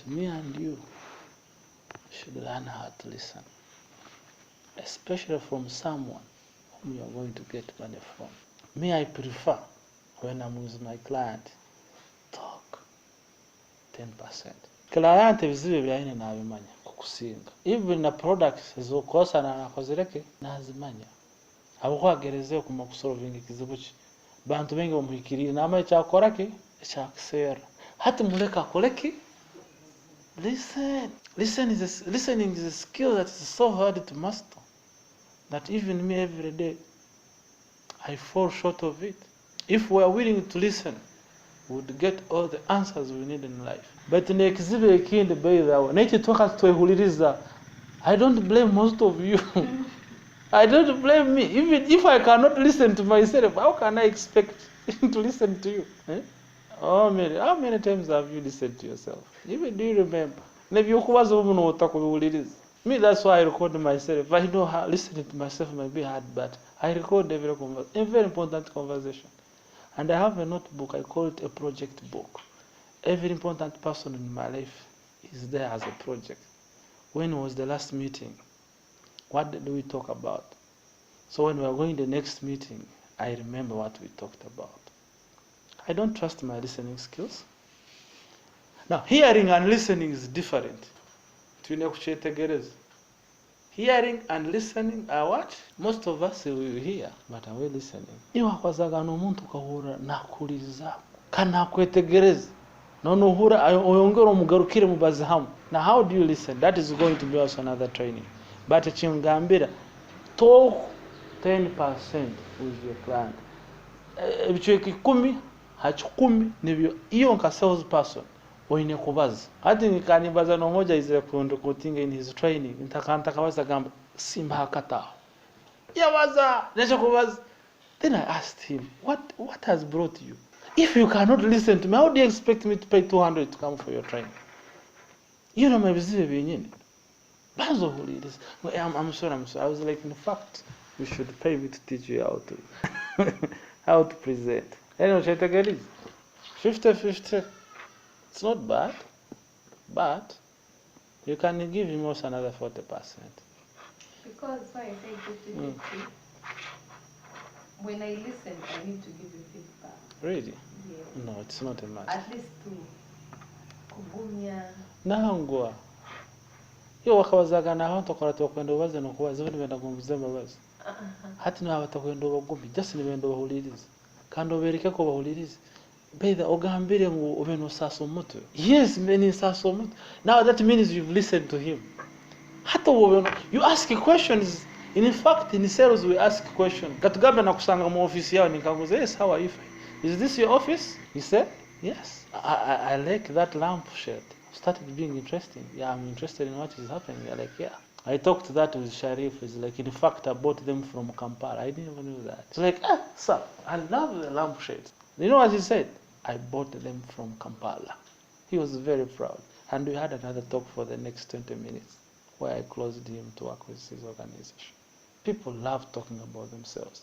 me and you should learn how to listen, especially from someone whom you are going to get money from. Me, I prefer when I'm with my client, talk 10%. Client ebizibu byaine nabimanya kukusinga. Even na products ezokosa nakozereke nazimanya. Abukwagereze kuma kusolving ikizibu ki. Bantu bengi bamuhikirira nama ekyakora ki ekyakisera. Hati muleka koleki. Listening is a skill that is so hard to master that even me every day I fall short of it. If we are willing to listen, we would get all the answers we need in life. But nekizibe ekindi beithawe nekitwaka twehuliriza. I don't blame most of you. I don't blame me. Even if I cannot listen to myself, how can I expect to listen to you? Eh? How many times have you listened to yourself? Even do you remember? Me, that's why I record myself. I know how listening to myself might be hard, but I record every very important conversation. And I have a notebook, I call it a project book. Every important person in my life is there as a project. When was the last meeting? What did we talk about? So when we are going to the next meeting, I remember what we talked about. I don't trust my listening skills. Now, hearing and listening is different. Hearing and listening are what? Most of us will hear, but are we listening? Iwa kwazagana omuntu kahura nakuliriza kana kwetegereza nono hura oyongera omugarukire mubazi hamu. Now how do you listen? That is going to be also another training. But chingambira talk 10% with your client. Ebichweki 10 hachikumi nibyo iyo nka sales person oine kubaza. Hati nikanibaza no moja izile kutinga in his training ntakanta kabaza gamba simba hakata. Yabaza nesha kubaza. Then I asked him, what has brought you? If you cannot listen to me, how do you expect me to pay 200 to come for your training? You know my business being I'm sorry. I was like, in fact, you should pay me to teach you how to present. Anyway, 50-50. It's not bad, but you can give him also another 40%. Because why I say 50-50, when I listen, I need to give you feedback. Really? Yeah. No, it's not a must. At least 2. Kugumya. Nahangwa. Iyo wakabazaga na hantu koratu kwenda ubaze no kubaza bindi benda kumuzema bazi. Hati no abatakwenda ubagumbi just ni benda bahuliriza. Kandi obereke ko bahuliriza. Beida ogambire ngo ubeno saso mutu. Yes, many saso mutu. Now that means you've listened to him. Hata ubeno you ask questions. In fact, in sales we ask questions. Katugamba na kusanga mu office yao nikamuza, yes, how are you? Is this your office? He said, yes. I like that lampshade. Started being interesting. Yeah, I'm interested in what is happening. You're like, yeah. I talked to that with Sharif. It's like, in fact, I bought them from Kampala. I didn't even know that. It's like, sir, I love the lampshades. You know what he said? I bought them from Kampala. He was very proud. And we had another talk for the next 20 minutes where I closed him to work with his organization. People love talking about themselves.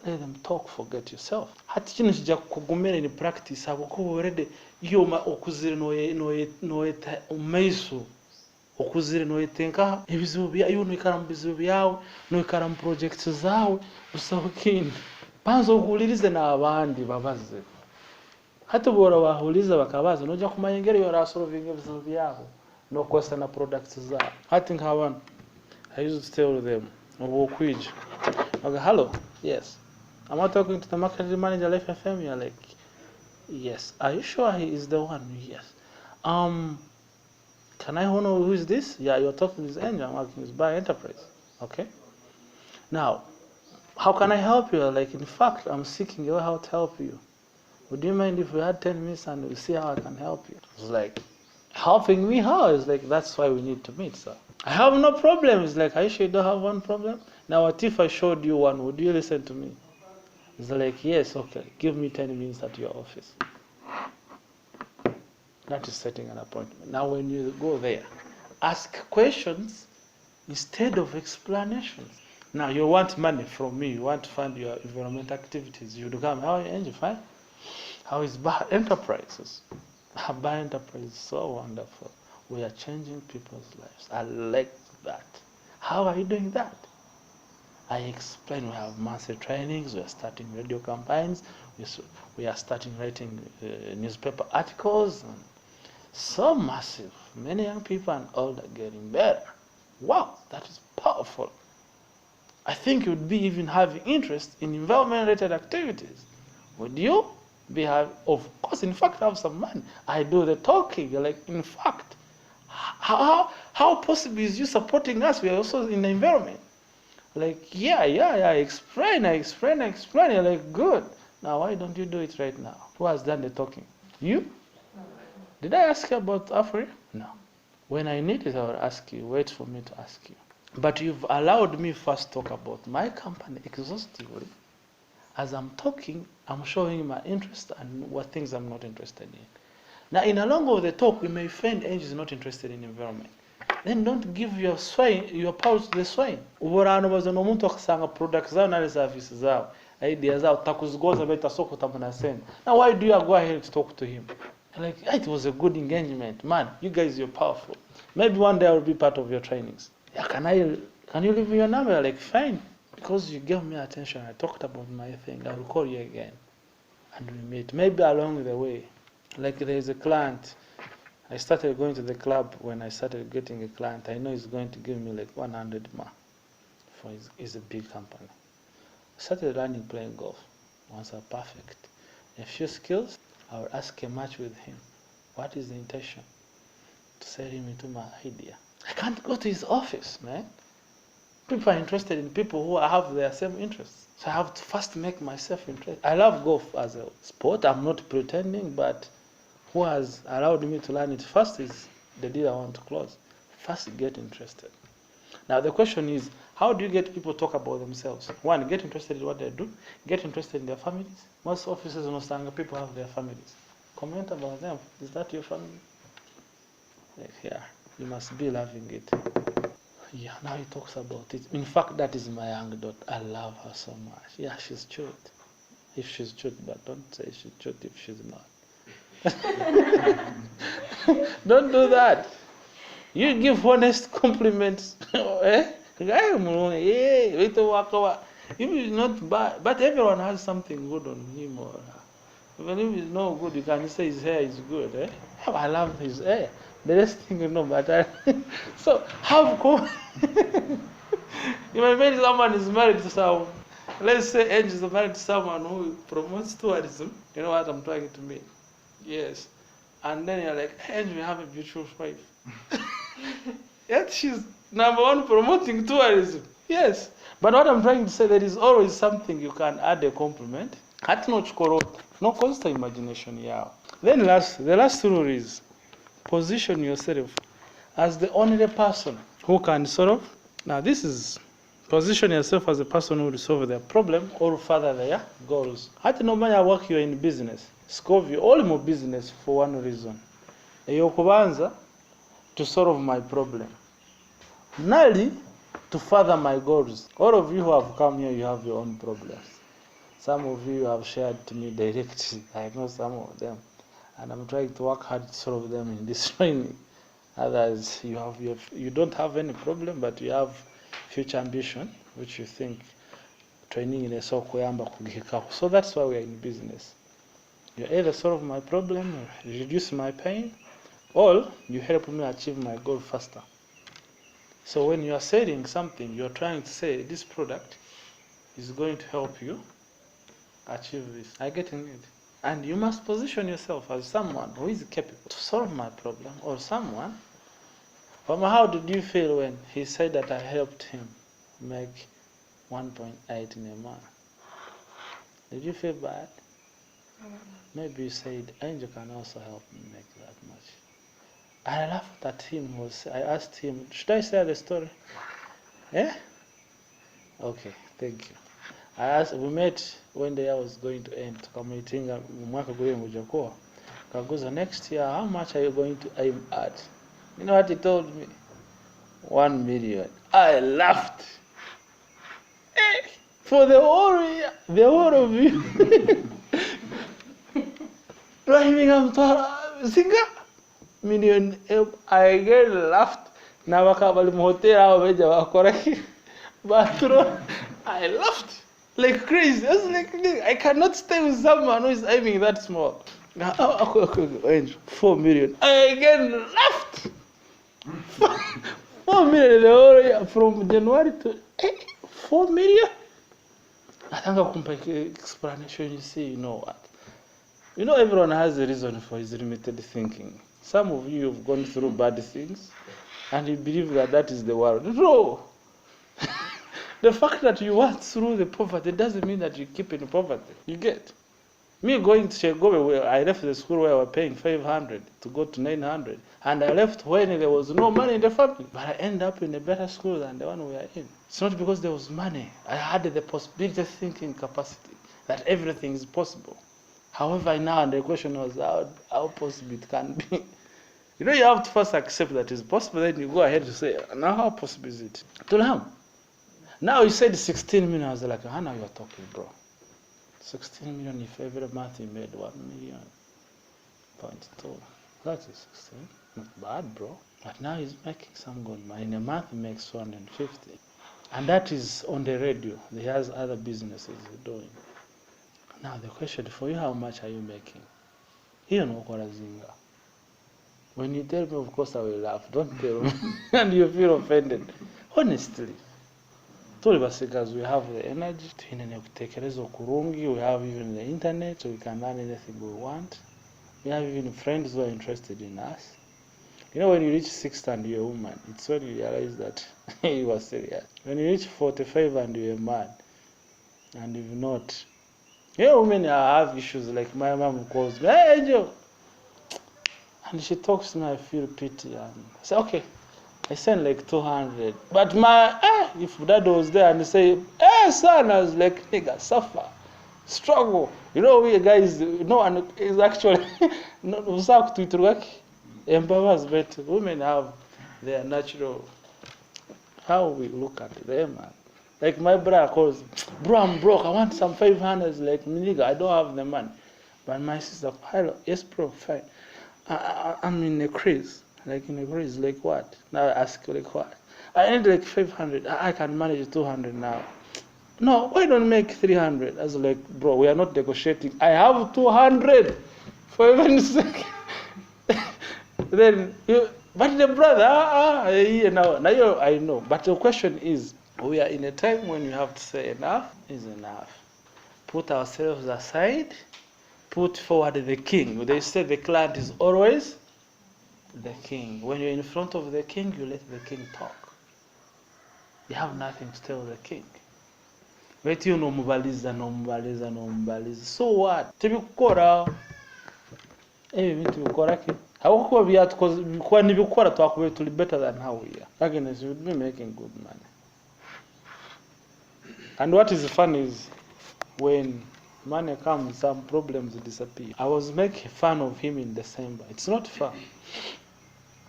Let them talk, forget yourself. Hati kino kijja kugumira in practice abuko already yoma okuzire noeta umaiso okuzire noetenka ebizibu bya yo noikara mu bizibu byawe noikara mu projects zawe usahukini banzo okuulirize n'abandi babaze hati bora bahuliza bakabaza noja kumayengero yora solving ebizibu byabo no kosa na products zawe hati nk'abantu I used to tell them obukwija okay, hello, yes, am I talking to the marketing manager of FM? You're like, yes. Are you sure he is the one? Yes. Can I know who is this? Yeah, you're talking with Angel. I'm working with Buy Enterprise. Okay. Now, how can I help you? Like, in fact, I'm seeking your how to help you. Would you mind if we had 10 minutes and we see how I can help you? It's like, helping me how? It's like, that's why we need to meet, sir. I have no problem. It's like, are you sure you don't have one problem? Now, what if I showed you one? Would you listen to me? It's like, yes, okay, give me 10 minutes at your office. That is setting an appointment. Now when you go there, ask questions instead of explanations. Now you want money from me, you want to fund your environmental activities. You would come, how are you, Angel? Fine? How is Bar Enterprises? Our enterprise is so wonderful. We are changing people's lives. I like that. How are you doing that? I explain we have monthly trainings, we are starting radio campaigns, we are starting writing newspaper articles. And so massive. Many young people and old are getting better. Wow, that is powerful. I think you would be even having interest in environment-related activities. Would you? Of course, in fact, I have some money. I do the talking. Like, in fact, how possible is you supporting us? We are also in the environment. Like, yeah, I explain. You're like, good. Now, why don't you do it right now? Who has done the talking? You? Did I ask you about Africa? No. When I need it, I will ask you. Wait for me to ask you. But you've allowed me first talk about my company exhaustively. As I'm talking, I'm showing my interest and what things I'm not interested in. Now, in a long of the talk, we may find Angel is not interested in environment. Then don't give your power to the swine. Uvorano bazana umuntu akasanga products zao na services zao. Ideas zao takuzigoza beta soko tamunasema. Now why do you go ahead to talk to him? Like, it was a good engagement. Man, you guys, you're powerful. Maybe one day I will be part of your trainings. Yeah, can you leave me your number? Like, fine. Because you gave me attention, I talked about my thing, I will call you again. And we meet. Maybe along the way. Like, there is a client. I started going to the club when I started getting a client. I know he's going to give me like 100 ma. For it's a big company. I started learning playing golf. Once I'm perfect. A few skills, I will ask a match with him. What is the intention? To sell him into my idea. I can't go to his office, man. People are interested in people who have their same interests. So I have to first make myself interested. I love golf as a sport. I'm not pretending, but who has allowed me to learn it first is the deal I want to close. First, get interested. Now the question is, how do you get people to talk about themselves? One, get interested in what they do. Get interested in their families. Most offices in Ostanga, people have their families. Comment about them. Is that your family? Like, yeah, you must be loving it. Yeah, now he talks about it. In fact, that is my young daughter. I love her so much. Yeah, she's cute. If she's cute, but don't say she's cute if she's not. Don't do that. You give honest compliments. If it's not bad, but everyone has something good on him or her. Even if it's not good, you can say his hair is good. Eh? I love his hair. The rest thing you know, but so have you may meet someone is married to someone. Let's say Angel is married to someone who promotes tourism. You know what I'm trying to mean? Yes. And then you're like, hey, Angel, you have a beautiful wife. Yet she's number one promoting tourism. Yes. But what I'm trying to say, there is always something you can add a compliment. No constant imagination. Yeah. Then the last rule is position yourself as the only person who can solve. Now this is position yourself as a person who will solve their problem or further their goals. Hati no matter work you're in business. Scovi all more business for one reason. Eyokubanza to solve my problem. Nali to further my goals. All of you who have come here, you have your own problems. Some of you have shared to me directly. I know some of them. And I'm trying to work hard to solve them in this training. Others, you don't have any problem, but you have future ambition, which you think training in a sokuyamba kugikaho. So that's why we are in business. You either solve my problem, or reduce my pain, or you help me achieve my goal faster. So when you are selling something, you are trying to say this product is going to help you achieve this. I get it. And you must position yourself as someone who is capable to solve my problem, or someone. How did you feel when he said that I helped him make 1.8 in a month? Did you feel bad? Maybe you said, Angel can also help me make that much. I laughed at him. I asked him, should I share the story? Yeah? Okay, thank you. We met when the year was going to end. Next year, how much are you going to aim at? You know what he told me? 1 million. I laughed. For the whole year, the whole of you. Driving, I'm Singa million I get laughed. Now I hotel bathroom. I laughed like crazy. I was like, I cannot stay with someone who is aiming that small. Now, okay, 4 million. I again laughed. 4 million the whole year from January to 4 million. I think I'll compare explanation. You see, you know what? You know, everyone has a reason for his limited thinking. Some of you have gone through bad things, and you believe that that is the world. No! The fact that you went through the poverty doesn't mean that you keep in poverty. You get? Me going to Chegobe, where I left the school where I was paying 500 to go to 900, and I left when there was no money in the family. But I ended up in a better school than the one we are in. It's not because there was money. I had the possibility thinking capacity that everything is possible. However, now the question was how possible it can be. You know, you have to first accept that it's possible, then you go ahead to say, now how possible is it? To now you said 16 million. I was like, how now you're talking, bro? 16 million if every month you made 1.2 million. That is 16. Not bad, bro. But now he's making some good money. In a month he makes 250. And that is on the radio. He has other businesses he's doing. Now the question for you, how much are you making? You know what zinga. When you tell me, of course I will laugh. Don't tell me. And you feel offended. Honestly. Tuli basigas, we have the energy we have even the internet, so we can learn anything we want. We have even friends who are interested in us. You know, when you reach 60 and you're a woman, it's when you realize that you are serious. When you reach 45 and you're a man, and you've not. You know, women have issues, like my mom calls me, hey, Angel! And she talks to me, I feel pity. And I say, okay, I send like 200. But if dad was there and say, hey, son, I was like, nigga, suffer, struggle. You know, we guys, no one is actually, empowers, but women have their natural, how we look at them, man. Like my brother calls, bro, I'm broke. I want some 500. Like, nigga, I don't have the money. But my sister, hello, yes, bro, fine. I'm in a craze. Like in a craze, like what? Now I ask, like what? I need like 500. I can manage 200 now. No, why don't make 300? I was like, bro, we are not negotiating. I have 200. For heaven's sake. Then you, but the brother, now I know. But the question is, we are in a time when you have to say enough is enough. Put ourselves aside, put forward the king. They say the client is always the king. When you're in front of the king, you let the king talk. You have nothing to tell the king. But you no mubaliza. So what? Tibikora. Tibikora ki. How could we at cause when you talk to be better than how we are. Again, you would be making good money. And what is fun is when money comes, some problems disappear. I was making fun of him in December. It's not fun.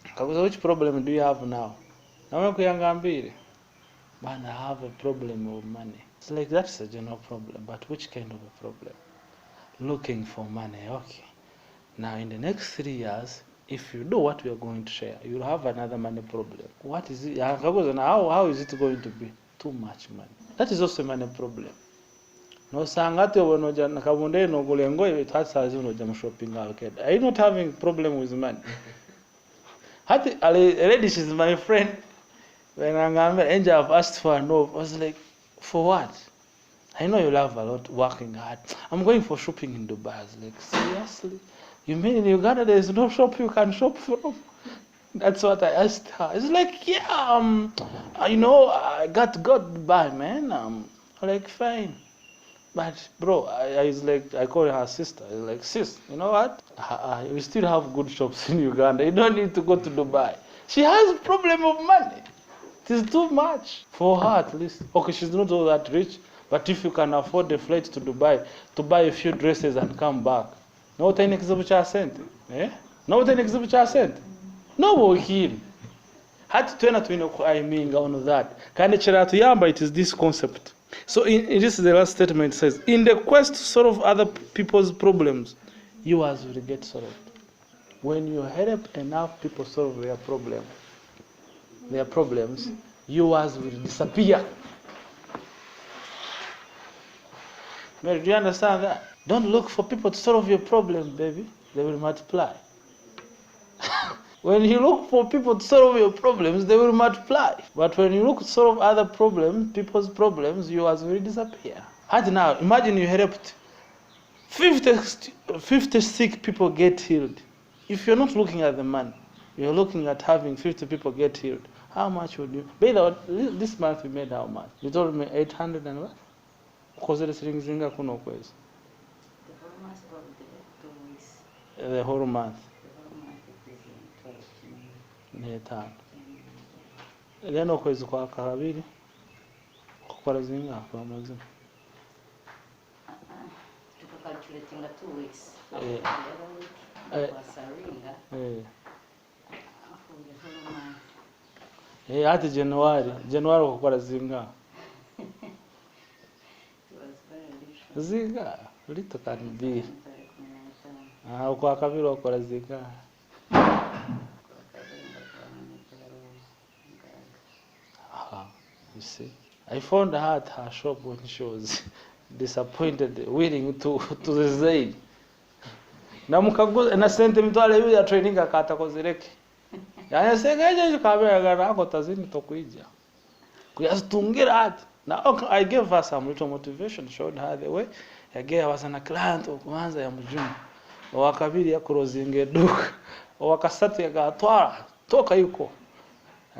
Because which problem do you have now? Man, I have a problem of money. It's like that's a general problem, but which kind of a problem? Looking for money, okay. Now in the next 3 years, if you do what we are going to share, you'll have another money problem. What is it? How is it going to be? Too much money. That is also a money problem. No sangate wonoja nakabunde no gulengo it has no jam shopping arcade. Are you not having problem with money? Hati already she's my friend. When Angel have asked for a no, I was like, for what? I know you love a lot working hard. I'm going for shopping in Dubai. I was like, seriously? You mean in Uganda there's no shop you can shop from? That's what I asked her. It's like, yeah, I got Dubai, man. I'm like, fine. But bro, I was like, I call her sister. I was like, sis, you know what? We still have good shops in Uganda. You don't need to go to Dubai. She has a problem of money. It is too much for her at least. Okay, she's not all that rich, but if you can afford the flight to Dubai to buy a few dresses and come back, no ten exhibitor sent. No ten exhibitor sent. No him. Had to turn to I mean on that. Can yamba it is this concept. So this is the last statement. It says, in the quest to solve other people's problems, yours will get solved. when you help enough people solve their problems, yours will disappear. Mary, do you understand that? Don't look for people to solve your problem, baby. They will multiply. When you look for people to solve your problems, they will multiply. But when you look to solve other problems, people's problems, yours will disappear. And now, imagine you helped 50 sick people get healed. If you're not looking at the money, you're looking at having 50 people get healed. How much would you? This month we made how much? You told me 800 and what? Because the zinga kuno kwezi. The whole month. N'etaano. Then okwezi kwa kabiri kukora zinga kwa mazima. Calculating 2 weeks. Hati January kukora zinga. Zinga, little can be. Kwa kabiri kukora zinga. You see, I found her at her shop when she was disappointed, willing to resign. Na mukaguza na sente mitwale hiyo ya training akata kozireke. Yani sengeje kabera garako tazini tokuija. Kuyasitungira ati. Now I gave her some little motivation, showed her the way. Yagea wasana client okuanza ya mujuma. Wakabiri ya kurozinge duka. Wakasatu yagatwara toka yuko.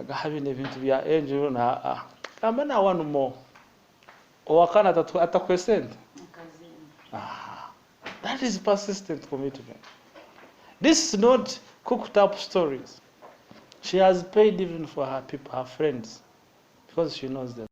Agahabine ibintu bya angel na amana one more. Owakana atakwesenda. That is persistent commitment. This is not cooked up stories. She has paid even for her people, her friends, because she knows them.